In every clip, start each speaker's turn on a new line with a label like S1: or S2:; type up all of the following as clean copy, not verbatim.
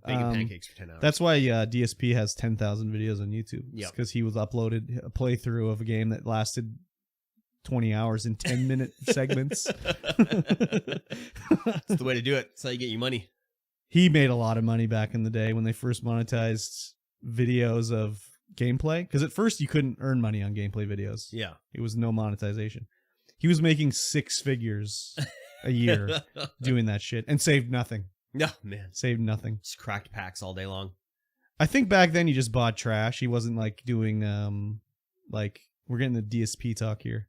S1: Baking pancakes for 10 hours.
S2: That's why DSP has 10,000 videos on YouTube.
S1: Yep.
S2: Because he was uploaded a playthrough of a game that lasted 20 hours in 10-minute segments.
S1: That's the way to do it. That's how you get your money.
S2: He made a lot of money back in the day when they first monetized videos of gameplay. Because at first you couldn't earn money on gameplay videos.
S1: Yeah.
S2: It was no monetization. He was making 6 figures a year doing that shit and saved nothing.
S1: No, man.
S2: Saved nothing.
S1: Just cracked packs all day long.
S2: I think back then he just bought trash. He wasn't like doing like we're getting the DSP talk here.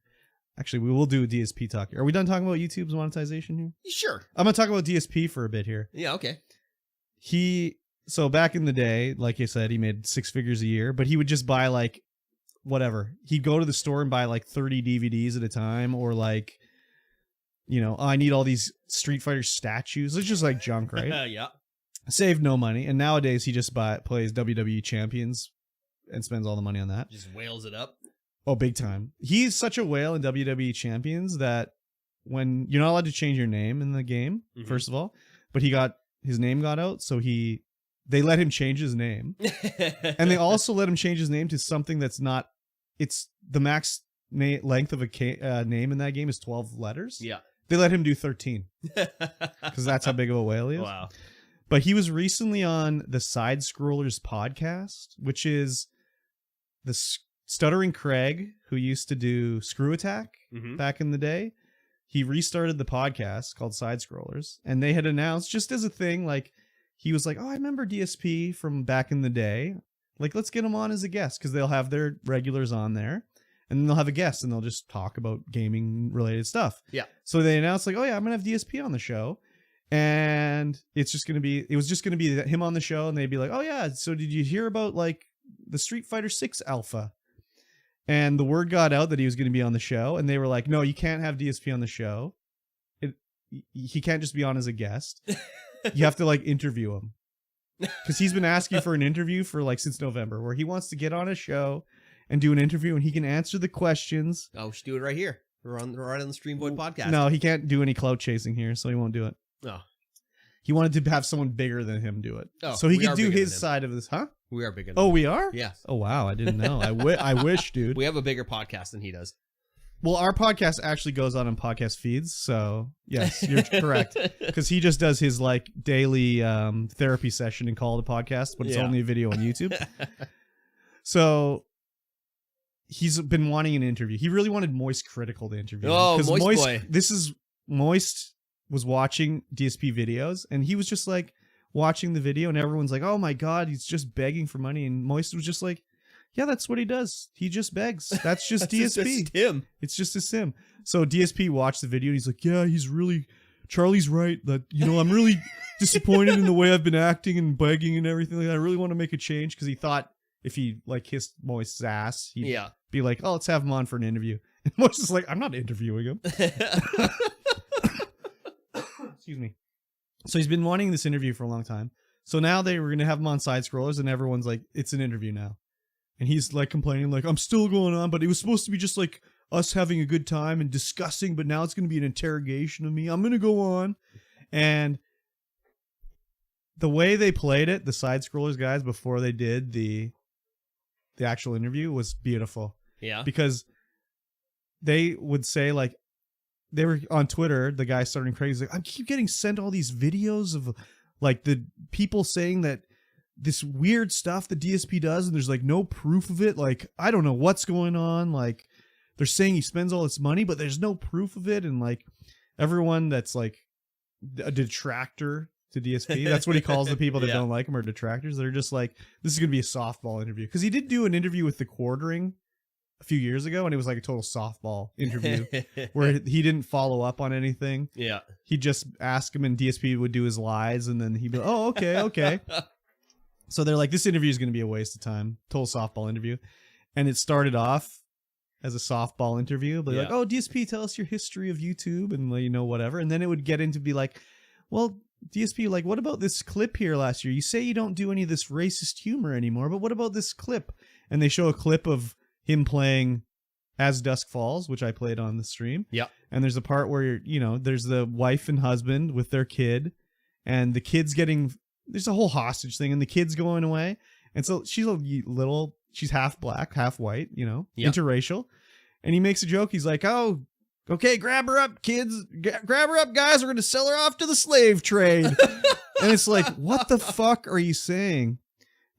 S2: Actually, we will do a DSP talk. Are we done talking about YouTube's monetization here?
S1: Sure.
S2: I'm going to talk about DSP for a bit here.
S1: Yeah, okay.
S2: So back in the day, like I said, he made 6 figures a year, but he would just buy like whatever. He'd go to the store and buy like 30 DVDs at a time, or like, you know, I need all these Street Fighter statues. It's just like junk, right?
S1: Yeah.
S2: Saved no money. And nowadays he just plays WWE Champions and spends all the money on that.
S1: Just whales it up.
S2: Oh, big time. He's such a whale in WWE Champions that when you're not allowed to change your name in the game, first of all, but his name got out, so they let him change his name. And they also let him change his name to something that's not, it's the max length of a name in that game is 12 letters.
S1: Yeah.
S2: They let him do 13 because that's how big of a whale he is.
S1: Wow.
S2: But he was recently on the Sidescrollers podcast, which is the Stuttering Craig, who used to do Screw Attack back in the day. He restarted the podcast called Sidescrollers, and they had announced, just as a thing, like, he was like, oh, I remember DSP from back in the day. Like, let's get him on as a guest, because they'll have their regulars on there, and then they'll have a guest, and they'll just talk about gaming-related stuff.
S1: Yeah.
S2: So they announced, like, oh, yeah, I'm going to have DSP on the show. And it was just going to be him on the show, and they'd be like, oh, yeah, so did you hear about, like, the Street Fighter 6 alpha? And the word got out that he was going to be on the show, and they were like, no, you can't have DSP on the show. He can't just be on as a guest. You have to, like, interview him. Because he's been asking for an interview for, like, since November, where he wants to get on a show and do an interview, and he can answer the questions.
S1: Oh, we should do it right here. We're right on the Stream Void podcast.
S2: No, he can't do any clout chasing here, so he won't do it.
S1: Oh.
S2: He wanted to have someone bigger than him do it.
S1: Oh,
S2: so he could do his side of this, huh?
S1: We are bigger than
S2: Oh,
S1: him.
S2: we are?
S1: Yes.
S2: Oh, wow. I didn't know. I wish, dude.
S1: We have a bigger podcast than he does.
S2: Well, our podcast actually goes on podcast feeds, so yes, you're correct. Because he just does his like daily therapy session and call it a podcast, but it's only a video on YouTube. So he's been wanting an interview. He really wanted Moist Critical to interview him.
S1: Oh, Moist boy.
S2: Moist was watching DSP videos, and he was just like watching the video, and everyone's like, oh my God, he's just begging for money. And Moist was just like, yeah, that's what he does. He just begs. That's just DSP.
S1: Just him.
S2: It's just a sim. So DSP watched the video, and he's like, yeah, Charlie's right. That, you know, I'm really disappointed in the way I've been acting and begging and everything. I really want to make a change, because he thought if he like kissed Moist's ass, he'd be like, oh, let's have him on for an interview. And Moist is like, I'm not interviewing him. Excuse me. So he's been wanting this interview for a long time. So now they were going to have him on Sidescrollers, and everyone's like, it's an interview now. And he's like complaining, like, I'm still going on, but it was supposed to be just like us having a good time and discussing, but now it's going to be an interrogation of me. I'm going to go on. And the way they played it, the Sidescrollers guys, before they did the actual interview, was beautiful.
S1: Yeah.
S2: Because they would say, like, they were on Twitter, the guy starting crazy, like, I keep getting sent all these videos of like the people saying that this weird stuff that DSP does, and there's like no proof of it. Like, I don't know what's going on. Like, they're saying he spends all this money, but there's no proof of it. And like everyone that's like a detractor to DSP, that's what he calls the people that don't like him, are detractors. They're just like, this is going to be a softball interview. Because he did do an interview with the Quartering a few years ago, and it was like a total softball interview where he didn't follow up on anything.
S1: Yeah.
S2: He'd just ask him, and DSP would do his lies, and then he'd be like, oh, okay. So they're like, this interview is going to be a waste of time. Total softball interview. And it started off as a softball interview. But like, oh, DSP, tell us your history of YouTube and, you know, whatever. And then it would get into be like, well, DSP, like, what about this clip here last year? You say you don't do any of this racist humor anymore, but what about this clip? And they show a clip of him playing As Dusk Falls, which I played on the stream.
S1: Yeah.
S2: And there's a part where, you know, there's the wife and husband with their kid, and the kid's getting there's a whole hostage thing, and the kid's going away, and so she's half black, half white, interracial, and he makes a joke. He's like, "Oh, okay, grab her up, kids, grab her up, guys. We're gonna sell her off to the slave trade." And it's like, what the fuck are you saying?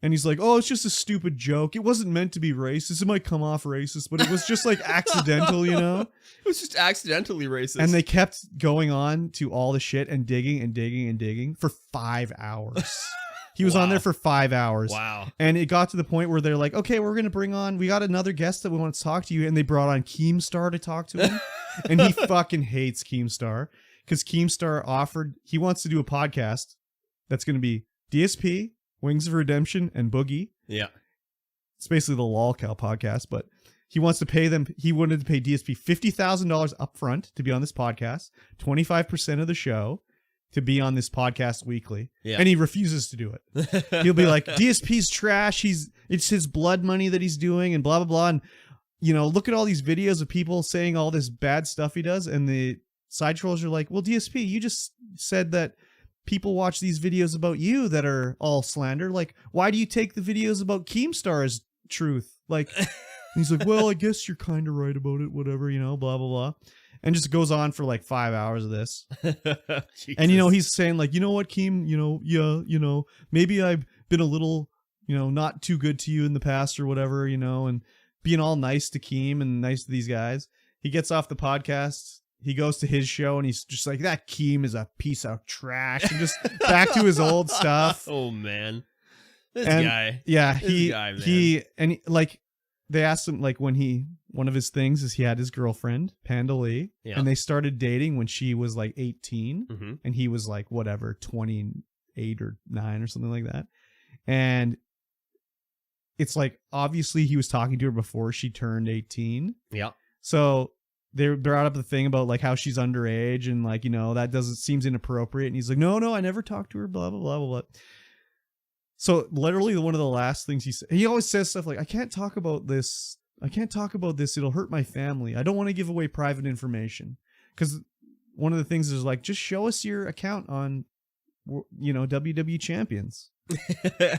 S2: And he's like, "Oh, it's just a stupid joke. It wasn't meant to be racist. It might come off racist, but it was just like accidental,
S1: It was just accidentally racist."
S2: And they kept going on to all the shit and digging and digging and digging for 5 hours. He was on there for 5 hours.
S1: Wow.
S2: And it got to the point where they're like, "Okay, we got another guest that we want to talk to you." And they brought on Keemstar to talk to him. And he fucking hates Keemstar because Keemstar he wants to do a podcast that's going to be DSP, Wings of Redemption, and Boogie.
S1: Yeah.
S2: It's basically the LOLcow podcast, but he wants to pay them. He wanted to pay DSP $50,000 up front to be on this podcast, 25% of the show to be on this podcast weekly.
S1: Yeah.
S2: And he refuses to do it. He'll be like, "DSP's trash. It's his blood money that he's doing," and blah, blah, blah. And, look at all these videos of people saying all this bad stuff he does. And the side trollers are like, "Well, DSP, you just said that people watch these videos about you that are all slander. Like, why do you take the videos about Keemstar as truth?" Like, he's like, "Well, I guess you're kind of right about it, whatever, blah, blah, blah." And just goes on for like 5 hours of this. And, he's saying like, "You know what, Keem, maybe I've been a little, not too good to you in the past or whatever, and being all nice to Keem and nice to these guys." He gets off the podcast. He goes to his show and he's just like, "That Keem is a piece of trash," and just back to his old stuff.
S1: Oh man, this guy.
S2: Yeah,
S1: man.
S2: They asked him like one of his things is he had his girlfriend Panda Lee, and they started dating when she was like 18, and he was like whatever 28 or 9 or something like that, and it's like obviously he was talking to her before she turned 18.
S1: Yeah,
S2: so they brought up the thing about like how she's underage and like that seems inappropriate, and he's like, no, I never talked to her, blah blah blah blah blah. So literally one of the last things he always says stuff like, I can't talk about this, it'll hurt my family, I don't want to give away private information. Because one of the things is like, just show us your account on WWE Champions.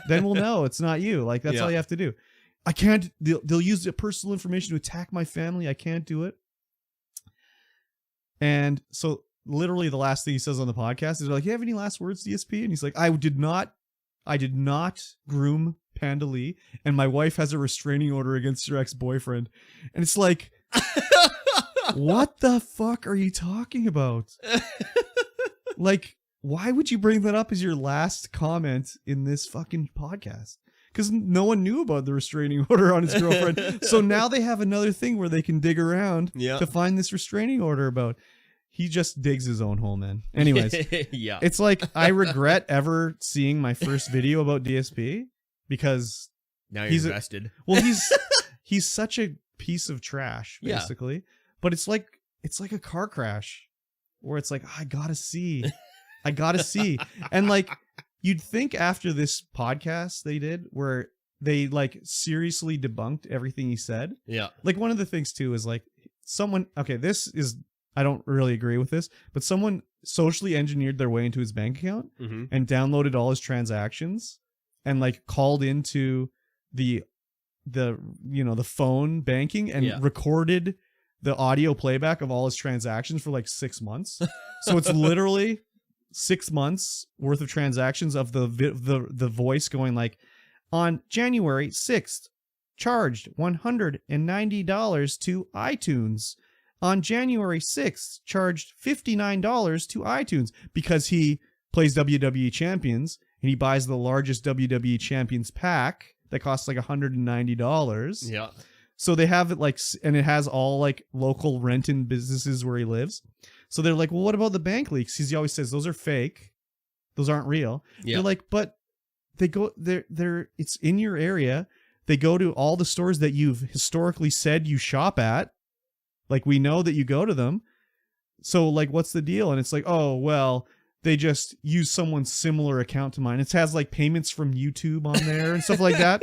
S2: Then we'll know it's not you. Like, that's all you have to do. I can't, they'll use the personal information to attack my family, I can't do it. And so literally the last thing he says on the podcast is like, "You have any last words, DSP?" And he's like, I did not groom Panda Lee, and my wife has a restraining order against her ex-boyfriend." And it's like, what the fuck are you talking about? Like, why would you bring that up as your last comment in this fucking podcast? Because no one knew about the restraining order on his girlfriend. So now they have another thing where they can dig around to find this restraining order about. He just digs his own hole, man. Anyways, It's like I regret ever seeing my first video about DSP because
S1: now you're invested.
S2: Well, he's such a piece of trash, basically. Yeah. But it's like a car crash where it's like, I gotta see. And like, you'd think after this podcast they did where they like seriously debunked everything he said.
S1: Yeah.
S2: Like one of the things too is like I don't really agree with this, but someone socially engineered their way into his bank account and downloaded all his transactions and like called into the phone banking and recorded the audio playback of all his transactions for like 6 months. So it's literally 6 months worth of transactions of the voice going like, "On January 6th, charged $190 to iTunes. On January 6th, charged $59 to iTunes," because he plays WWE Champions and he buys the largest WWE Champions pack that costs like $190.
S1: Yeah.
S2: So they have it like, and it has all like local Renton businesses where he lives. So they're like, "Well, what about the bank leaks?" Because he always says those are fake. Those aren't real. Yeah. They're like, "But they go, it's in your area. They go to all the stores that you've historically said you shop at. Like, we know that you go to them. So, like, what's the deal?" And it's like, "Oh, well, they just use someone's similar account to mine." It has, like, payments from YouTube on there and stuff like that.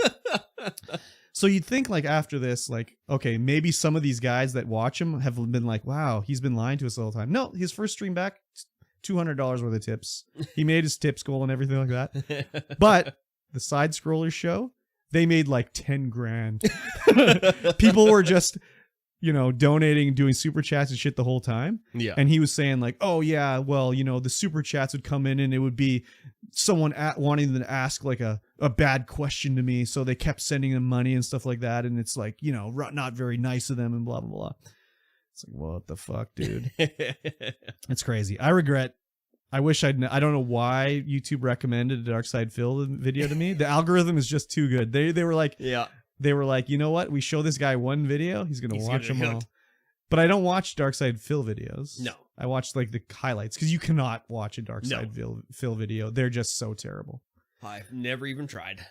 S2: So you'd think, like, after this, like, okay, maybe some of these guys that watch him have been like, "Wow, he's been lying to us the whole time." No, his first stream back, $200 worth of tips. He made his tips goal and everything like that. But the Sidescrollers show, they made like 10 grand. People were just, donating, doing super chats and shit the whole time.
S1: Yeah.
S2: And he was saying like, oh yeah, well, the super chats would come in and it would be someone wanting to ask like a bad question to me. So they kept sending them money and stuff like that. And it's like, not very nice of them and blah, blah, blah. It's like, what the fuck, dude? It's crazy. I wish I don't know why YouTube recommended a DarkSydePhil video to me. The algorithm is just too good. They were like, they were like, you know what? We show this guy one video, he's gonna watch them all. But I don't watch DarkSydePhil videos.
S1: No,
S2: I watch like the highlights because you cannot watch a DarkSydePhil video. They're just so terrible.
S1: I've never even tried.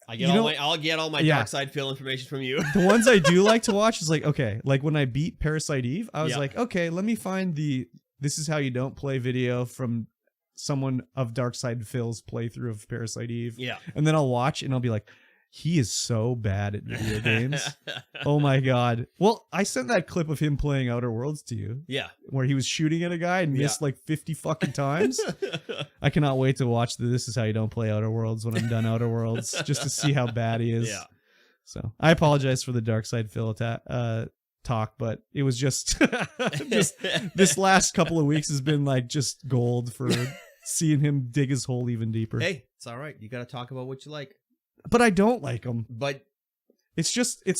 S1: I'll get all my DarkSydePhil information from you.
S2: The ones I do like to watch is like, okay, like when I beat Parasite Eve, I was like, okay, let me find this is how you don't play video from someone of DarkSydePhil's playthrough of Parasite Eve.
S1: Yeah.
S2: And then I'll watch and I'll be like, he is so bad at video games. Oh my God. Well, I sent that clip of him playing Outer Worlds to you.
S1: Yeah.
S2: Where he was shooting at a guy and missed like 50 fucking times. I cannot wait to watch This Is How You Don't Play Outer Worlds when I'm done Outer Worlds, just to see how bad he is.
S1: Yeah.
S2: So I apologize for the DarkSydePhil talk, but it was just this last couple of weeks has been like just gold for seeing him dig his hole even deeper.
S1: Hey, it's all right. You got to talk about what you like.
S2: But I don't like him.
S1: But
S2: it's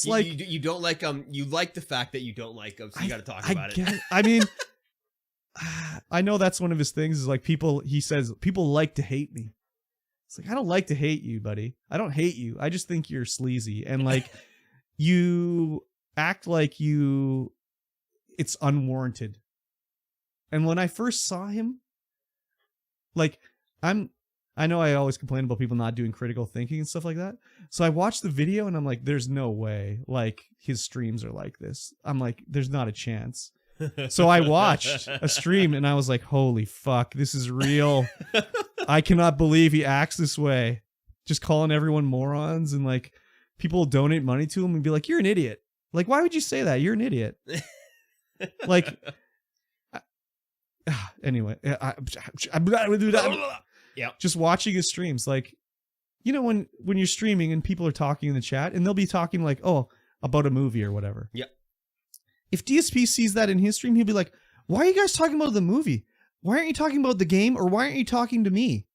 S2: like
S1: you don't like them. You like the fact that you don't like them, so you got to talk about it.
S2: I mean, I know that's one of his things is like he says people like to hate me. It's like, I don't like to hate you, buddy. I don't hate you. I just think you're sleazy and like you act like it's unwarranted. And when I first saw him, like I know I always complain about people not doing critical thinking and stuff like that. So I watched the video and I'm like, there's no way like his streams are like this. I'm like, there's not a chance. So I watched a stream and I was like, holy fuck, this is real. I cannot believe he acts this way. Just calling everyone morons and like people donate money to him and be like, you're an idiot. Like, why would you say that? You're an idiot. Like, anyway,
S1: yeah.
S2: Just watching his streams, like, when you're streaming and people are talking in the chat and they'll be talking like, oh, about a movie or whatever.
S1: Yep.
S2: If DSP sees that in his stream, he'll be like, why are you guys talking about the movie? Why aren't you talking about the game? Or why aren't you talking to me?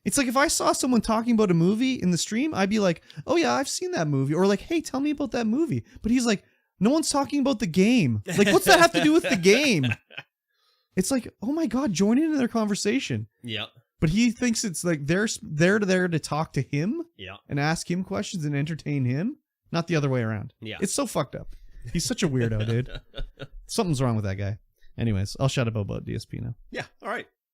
S2: It's like if I saw someone talking about a movie in the stream, I'd be like, oh yeah, I've seen that movie. Or like, hey, tell me about that movie. But he's like, no one's talking about the game. Like, what's that have to do with the game? It's like, oh my God, join into their conversation.
S1: Yeah.
S2: But he thinks it's like they're there to talk to him and ask him questions and entertain him, not the other way around.
S1: Yeah.
S2: It's so fucked up. He's such a weirdo, dude. Something's wrong with that guy. Anyways, I'll shut up about DSP now.
S1: Yeah. All right.